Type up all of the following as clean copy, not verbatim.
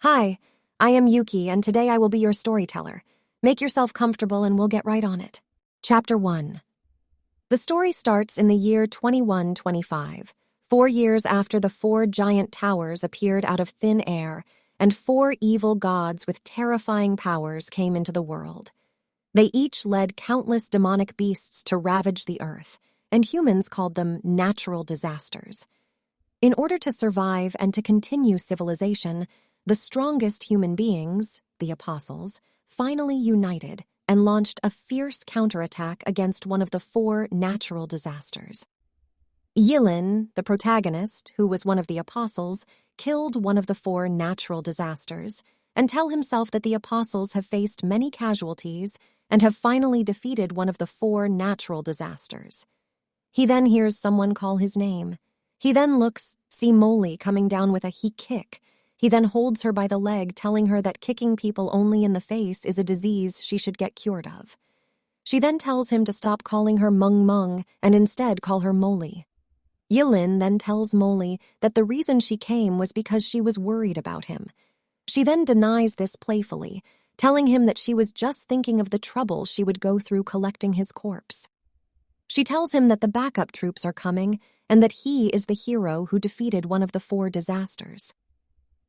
Hi, I am Yuki, and today I will be your storyteller. Make yourself comfortable and we'll get right on it. Chapter 1. The story starts in the year 2125, 4 years after the 4 giant towers appeared out of thin air and 4 evil gods with terrifying powers came into the world. They each led countless demonic beasts to ravage the earth, and humans called them natural disasters. In order to survive and to continue civilization, the strongest human beings, the apostles, finally united and launched a fierce counterattack against one of the 4 natural disasters. Yilin, the protagonist, who was one of the apostles, killed one of the 4 natural disasters and tell himself that the apostles have faced many casualties and have finally defeated one of the 4 natural disasters. He then hears someone call his name. He then looks, see Molly coming down with a he kick. He then holds her by the leg, telling her that kicking people only in the face is a disease she should get cured of. She then tells him to stop calling her Mung Mung and instead call her Molly. Yilin then tells Molly that the reason she came was because she was worried about him. She then denies this playfully, telling him that she was just thinking of the trouble she would go through collecting his corpse. She tells him that the backup troops are coming and that he is the hero who defeated one of the 4 disasters.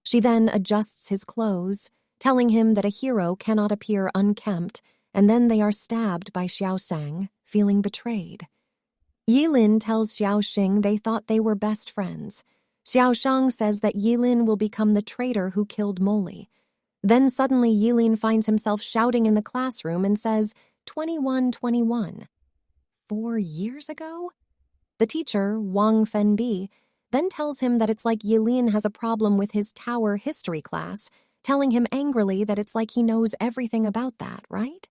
She then adjusts his clothes, telling him that a hero cannot appear unkempt, and then they are stabbed by Xiaoshang, feeling betrayed. Yilin tells Xiaoxing they thought they were best friends. Xiaoshang says that Yilin will become the traitor who killed Molly. Then suddenly Yilin finds himself shouting in the classroom and says, 2121. 4 years ago? The teacher, Wang Fenbi, then tells him that it's like Yilin has a problem with his tower history class, telling him angrily that it's like he knows everything about that, right?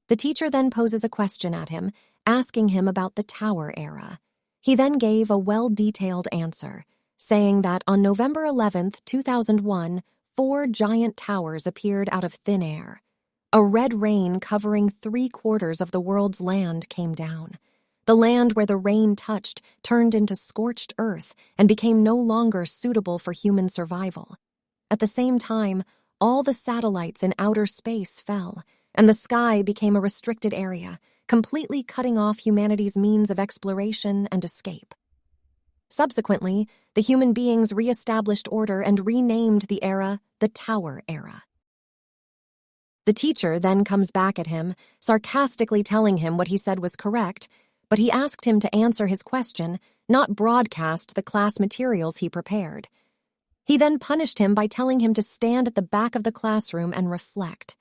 The teacher then poses a question at him, asking him about the tower era. He then gave a well-detailed answer, saying that on November 11th, 2001, 4 giant towers appeared out of thin air. A red rain covering 3/4 of the world's land came down. The land where the rain touched turned into scorched earth and became no longer suitable for human survival. At the same time, all the satellites in outer space fell, and the sky became a restricted area, completely cutting off humanity's means of exploration and escape. Subsequently, the human beings re-established order and renamed the era the Tower Era. The teacher then comes back at him, sarcastically telling him what he said was correct, but he asked him to answer his question, not broadcast the class materials he prepared. He then punished him by telling him to stand at the back of the classroom and reflect.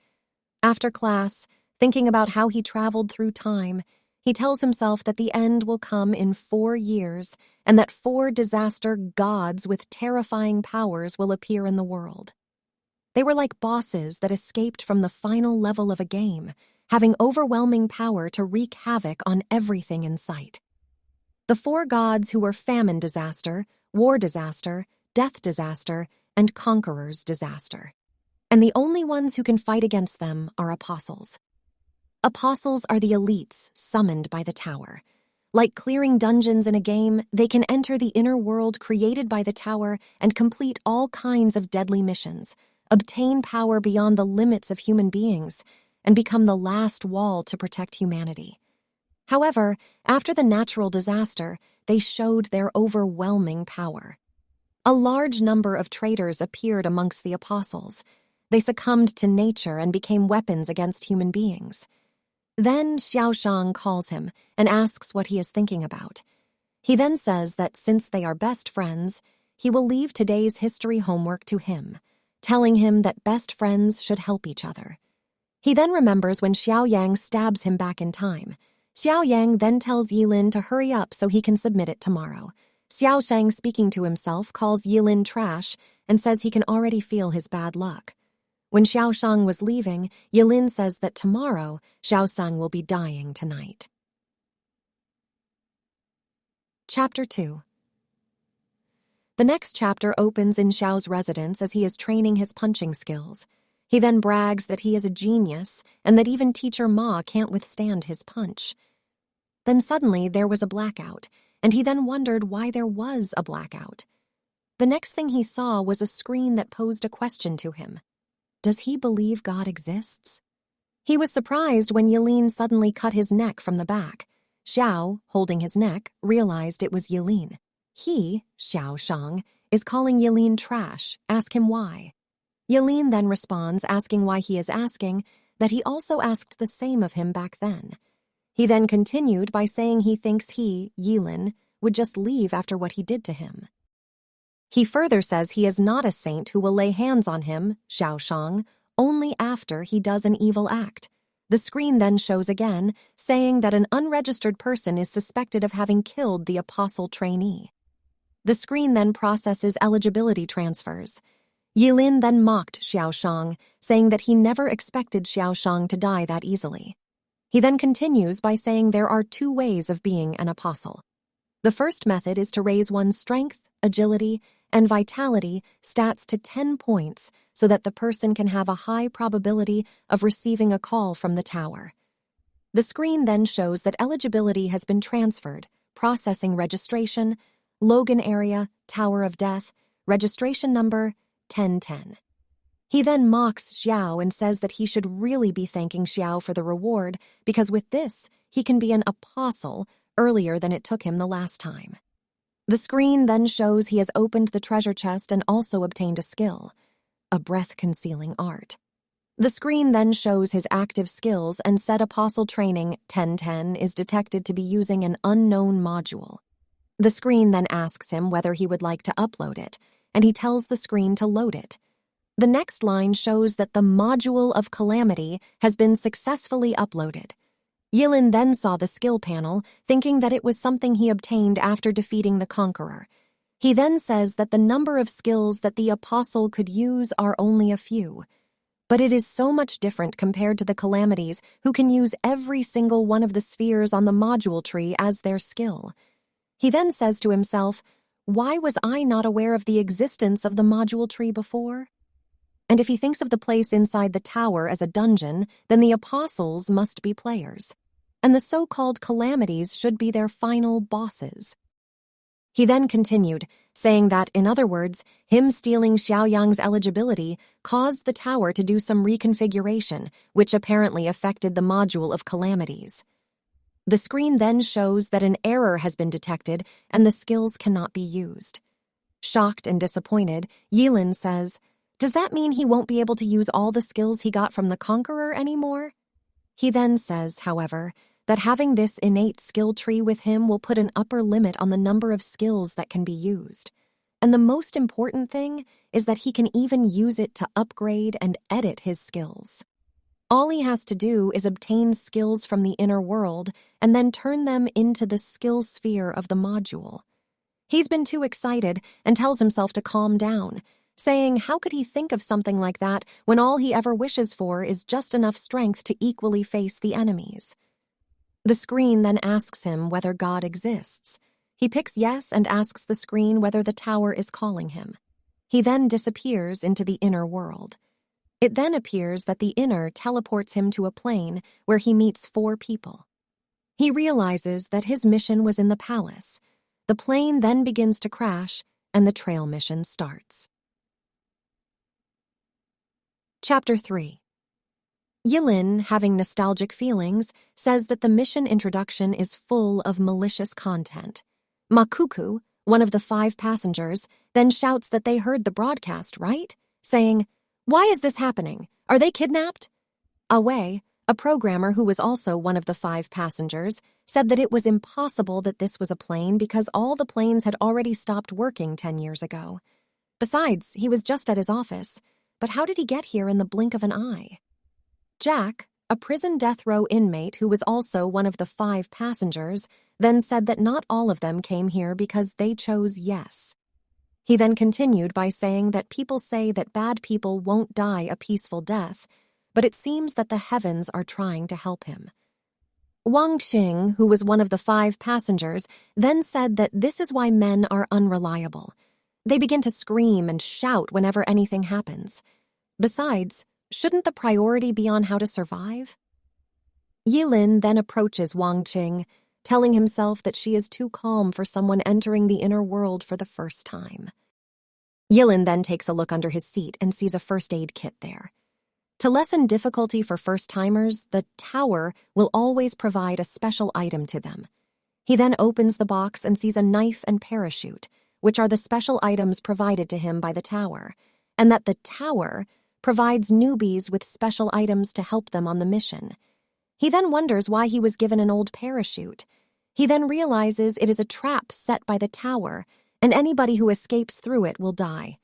After class, thinking about how he traveled through time, he tells himself that the end will come in 4 years and that 4 disaster gods with terrifying powers will appear in the world. They were like bosses that escaped from the final level of a game, having overwhelming power to wreak havoc on everything in sight. The 4 gods who were famine disaster, war disaster, death disaster, and conqueror's disaster. And the only ones who can fight against them are apostles. Apostles are the elites summoned by the tower. Like clearing dungeons in a game, they can enter the inner world created by the tower and complete all kinds of deadly missions, obtain power beyond the limits of human beings, and become the last wall to protect humanity. However, after the natural disaster, they showed their overwhelming power. A large number of traitors appeared amongst the apostles. They succumbed to nature and became weapons against human beings. Then Xiaoshang calls him and asks what he is thinking about. He then says that since they are best friends, he will leave today's history homework to him, telling him that best friends should help each other. He then remembers when Xiaoyang stabs him back in time. Xiaoyang then tells Yilin to hurry up so he can submit it tomorrow. Xiaoshang, speaking to himself, calls Yilin trash and says he can already feel his bad luck. When Xiaoshang was leaving, Yilin says that tomorrow Xiaoshang will be dying tonight. Chapter 2. The next chapter opens in Xiao's residence as he is training his punching skills. He then brags that he is a genius and that even Teacher Ma can't withstand his punch. Then suddenly there was a blackout, and he then wondered why there was a blackout. The next thing he saw was a screen that posed a question to him. Does he believe God exists? He was surprised when Yilin suddenly cut his neck from the back. Xiao, holding his neck, realized it was Yilin. He, Xiao Shang, is calling Yilin trash. Ask him why. Yilin then responds, asking why he is asking, that he also asked the same of him back then. He then continued by saying he thinks he, Yilin, would just leave after what he did to him. He further says he is not a saint who will lay hands on him, Xiao Shang, only after he does an evil act. The screen then shows again, saying that an unregistered person is suspected of having killed the apostle trainee. The screen then processes eligibility transfers. Yilin then mocked Xiao Shang, saying that he never expected Xiao Shang to die that easily. He then continues by saying there are 2 ways of being an apostle. The first method is to raise one's strength, agility, and vitality stats to 10 points so that the person can have a high probability of receiving a call from the tower. The screen then shows that eligibility has been transferred, processing registration, Logan area, Tower of Death, registration number 1010. He then mocks Xiao and says that he should really be thanking Xiao for the reward because with this, he can be an apostle earlier than it took him the last time. The screen then shows he has opened the treasure chest and also obtained a skill, a breath-concealing art. The screen then shows his active skills and said apostle training 1010 is detected to be using an unknown module. The screen then asks him whether he would like to upload it, and he tells the screen to load it. The next line shows that the module of calamity has been successfully uploaded. Yilin then saw the skill panel, thinking that it was something he obtained after defeating the conqueror. He then says that the number of skills that the apostle could use are only a few. But it is so much different compared to the calamities who can use every single one of the spheres on the module tree as their skill. He then says to himself, why was I not aware of the existence of the module tree before? And if he thinks of the place inside the tower as a dungeon, then the apostles must be players, and the so-called calamities should be their final bosses. He then continued, saying that, in other words, him stealing Xiaoyang's eligibility caused the tower to do some reconfiguration, which apparently affected the module of calamities. The screen then shows that an error has been detected and the skills cannot be used. Shocked and disappointed, Yilin says, does that mean he won't be able to use all the skills he got from the conqueror anymore? He then says, however, that having this innate skill tree with him will put an upper limit on the number of skills that can be used. And the most important thing is that he can even use it to upgrade and edit his skills. All he has to do is obtain skills from the inner world and then turn them into the skill sphere of the module. He's been too excited and tells himself to calm down, saying how could he think of something like that when all he ever wishes for is just enough strength to equally face the enemies. The screen then asks him whether God exists. He picks yes and asks the screen whether the tower is calling him. He then disappears into the inner world. It then appears that the inner teleports him to a plane where he meets 4 people. He realizes that his mission was in the palace. The plane then begins to crash, and the trail mission starts. Chapter 3. Yilin, having nostalgic feelings, says that the mission introduction is full of malicious content. Makuku, one of the 5 passengers, then shouts that they heard the broadcast, right? Saying, why is this happening? Are they kidnapped? Away, a programmer who was also one of the 5 passengers, said that it was impossible that this was a plane because all the planes had already stopped working 10 years ago. Besides, he was just at his office. But how did he get here in the blink of an eye? Jack, a prison death row inmate who was also one of the 5 passengers, then said that not all of them came here because they chose yes. He then continued by saying that people say that bad people won't die a peaceful death, but it seems that the heavens are trying to help him. Wang Qing, who was one of the 5 passengers, then said that this is why men are unreliable. They begin to scream and shout whenever anything happens. Besides, shouldn't the priority be on how to survive? Yilin then approaches Wang Qing, telling himself that she is too calm for someone entering the inner world for the first time. Yilin then takes a look under his seat and sees a first aid kit there. To lessen difficulty for first-timers, the tower will always provide a special item to them. He then opens the box and sees a knife and parachute, which are the special items provided to him by the tower, and that the tower provides newbies with special items to help them on the mission. He then wonders why he was given an old parachute. He then realizes it is a trap set by the tower, and anybody who escapes through it will die.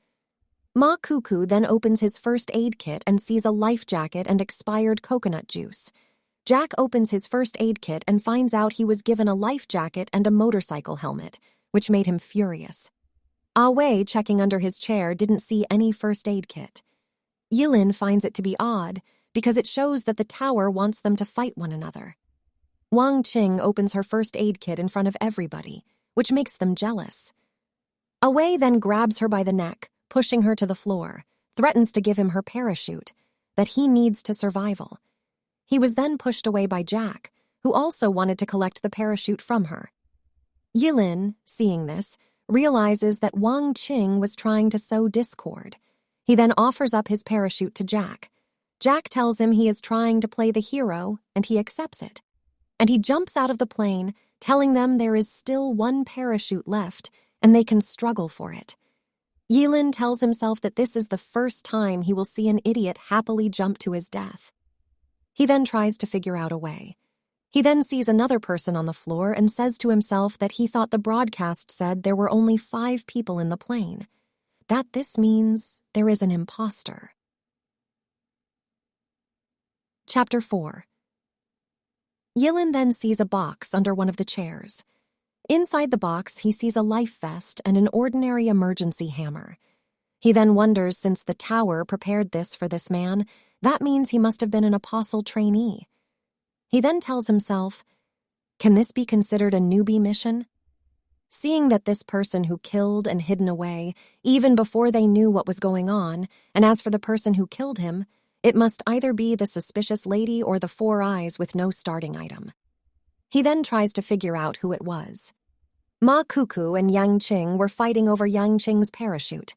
Ma Cuckoo then opens his first aid kit and sees a life jacket and expired coconut juice. Jack opens his first aid kit and finds out he was given a life jacket and a motorcycle helmet, which made him furious. Ah Wei, checking under his chair, didn't see any first aid kit. Yilin finds it to be odd because it shows that the tower wants them to fight one another. Wang Qing opens her first aid kit in front of everybody, which makes them jealous. Ah Wei then grabs her by the neck, pushing her to the floor, threatens to give him her parachute, that he needs to survival. He was then pushed away by Jack, who also wanted to collect the parachute from her. Yilin, seeing this, realizes that Wang Qing was trying to sow discord. He then offers up his parachute to Jack. Jack tells him he is trying to play the hero, and he accepts it. And he jumps out of the plane, telling them there is still one parachute left, and they can struggle for it. Yilin tells himself that this is the first time he will see an idiot happily jump to his death. He then tries to figure out a way. He then sees another person on the floor and says to himself that he thought the broadcast said there were only 5 people in the plane. That this means there is an imposter. Chapter 4. Yilin then sees a box under one of the chairs. Inside the box, he sees a life vest and an ordinary emergency hammer. He then wonders, since the tower prepared this for this man, that means he must have been an apostle trainee. He then tells himself, can this be considered a newbie mission? Seeing that this person who killed and hidden away, even before they knew what was going on, and as for the person who killed him, it must either be the suspicious lady or the 4 eyes with no starting item. He then tries to figure out who it was. Ma Cuckoo and Yang Qing were fighting over Yang Qing's parachute.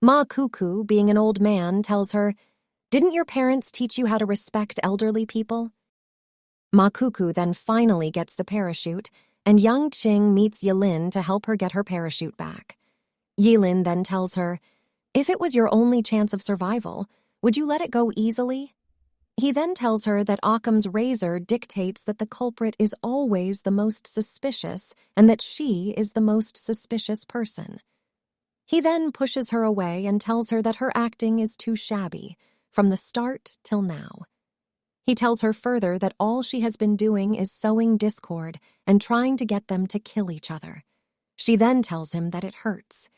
Ma Cuckoo, being an old man, tells her, "Didn't your parents teach you how to respect elderly people?" Ma Cuckoo then finally gets the parachute, and Yang Qing meets Yilin to help her get her parachute back. Yilin then tells her, "If it was your only chance of survival, would you let it go easily?" He then tells her that Occam's razor dictates that the culprit is always the most suspicious and that she is the most suspicious person. He then pushes her away and tells her that her acting is too shabby, from the start till now. He tells her further that all she has been doing is sowing discord and trying to get them to kill each other. She then tells him that it hurts.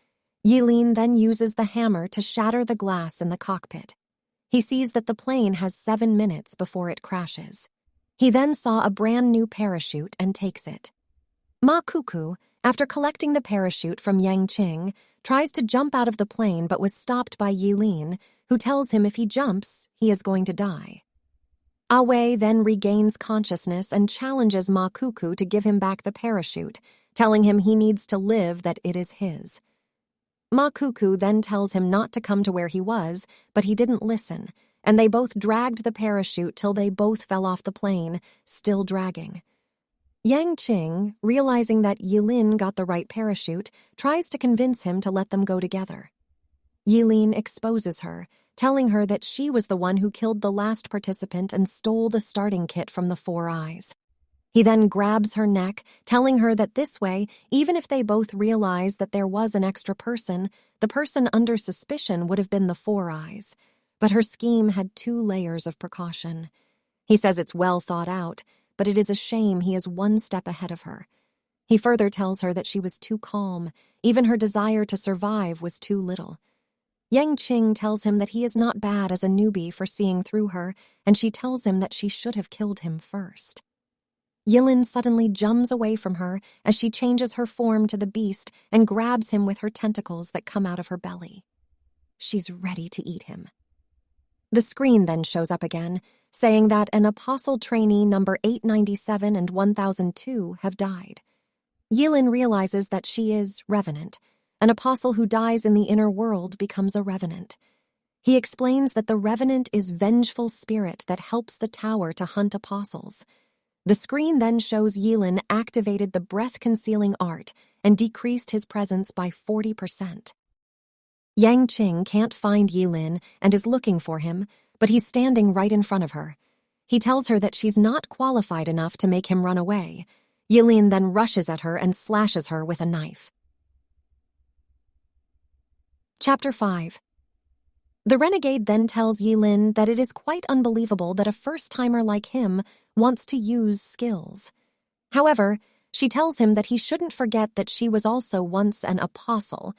Yilin then uses the hammer to shatter the glass in the cockpit. He sees that the plane has 7 minutes before it crashes. He then saw a brand new parachute and takes it. Ma Cuckoo, after collecting the parachute from Yang Qing, tries to jump out of the plane but was stopped by Yilin, who tells him if he jumps, he is going to die. Ah Wei then regains consciousness and challenges Ma Cuckoo to give him back the parachute, telling him he needs to live, that it is his. Ma Cuckoo then tells him not to come to where he was, but he didn't listen, and they both dragged the parachute till they both fell off the plane, still dragging. Yang Qing, realizing that Yilin got the right parachute, tries to convince him to let them go together. Yilin exposes her, telling her that she was the one who killed the last participant and stole the starting kit from the 4 eyes. He then grabs her neck, telling her that this way, even if they both realize that there was an extra person, the person under suspicion would have been the 4 eyes. But her scheme had 2 layers of precaution. He says it's well thought out, but it is a shame he is 1 step ahead of her. He further tells her that she was too calm, even her desire to survive was too little. Yang Qing tells him that he is not bad as a newbie for seeing through her, and she tells him that she should have killed him first. Yilin suddenly jumps away from her as she changes her form to the beast and grabs him with her tentacles that come out of her belly. She's ready to eat him. The screen then shows up again, saying that an apostle trainee number 897 and 1002 have died. Yilin realizes that she is Revenant, An apostle who dies in the inner world becomes a revenant. He explains that the revenant is vengeful spirit that helps the tower to hunt apostles. The screen then shows Yilin activated the breath-concealing art and decreased his presence by 40%. Yang Qing can't find Yilin and is looking for him, but he's standing right in front of her. He tells her that she's not qualified enough to make him run away. Yilin then rushes at her and slashes her with a knife. Chapter 5. The renegade then tells Yilin that it is quite unbelievable that a first-timer like him wants to use skills. However, she tells him that he shouldn't forget that she was also once an apostle,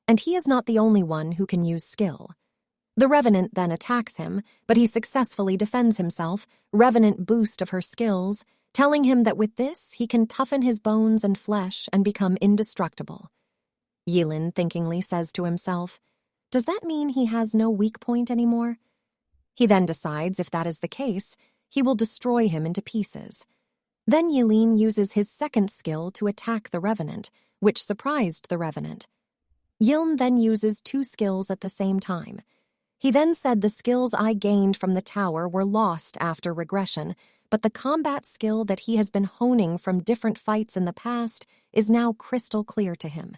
and he is not the only one who can use skill. The revenant then attacks him, but he successfully defends himself, revenant boost of her skills, telling him that with this he can toughen his bones and flesh and become indestructible. Yilin thinkingly says to himself, "Does that mean he has no weak point anymore?" He then decides if that is the case, he will destroy him into pieces. Then Yilin uses his second skill to attack the revenant, which surprised the revenant. Yilin then uses two skills at the same time. He then said, "The skills I gained from the tower were lost after regression, but the combat skill that he has been honing from different fights in the past is now crystal clear to him."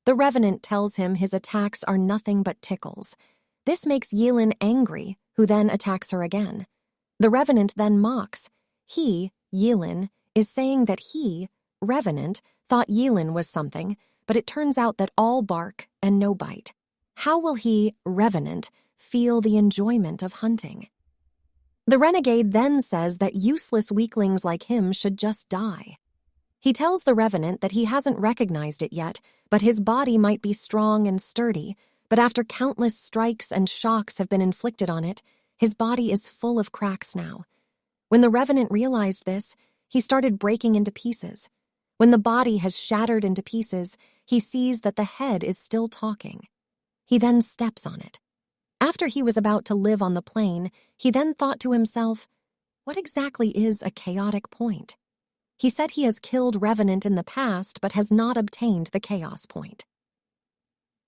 The revenant tells him his attacks are nothing but tickles. This makes Yilin angry, who then attacks her again. The revenant then mocks. He, Yilin, is saying that he, revenant, thought Yilin was something, but it turns out that all bark and no bite. How will he, revenant, feel the enjoyment of hunting? The renegade then says that useless weaklings like him should just die. He tells the revenant that he hasn't recognized it yet, but his body might be strong and sturdy, but after countless strikes and shocks have been inflicted on it, his body is full of cracks now. When the revenant realized this, he started breaking into pieces. When the body has shattered into pieces, he sees that the head is still talking. He then steps on it. After he was about to live on the plane, he then thought to himself, what exactly is a chaotic point? He said he has killed Revenant in the past but has not obtained the chaos point.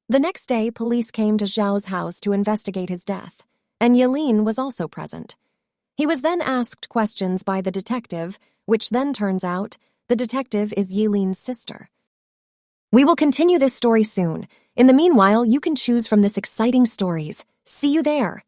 The next day, police came to Zhao's house to investigate his death, and Yilin was also present. He was then asked questions by the detective, which then turns out the detective is Yilin's sister. We will continue this story soon. In the meanwhile, you can choose from this exciting stories. See you there!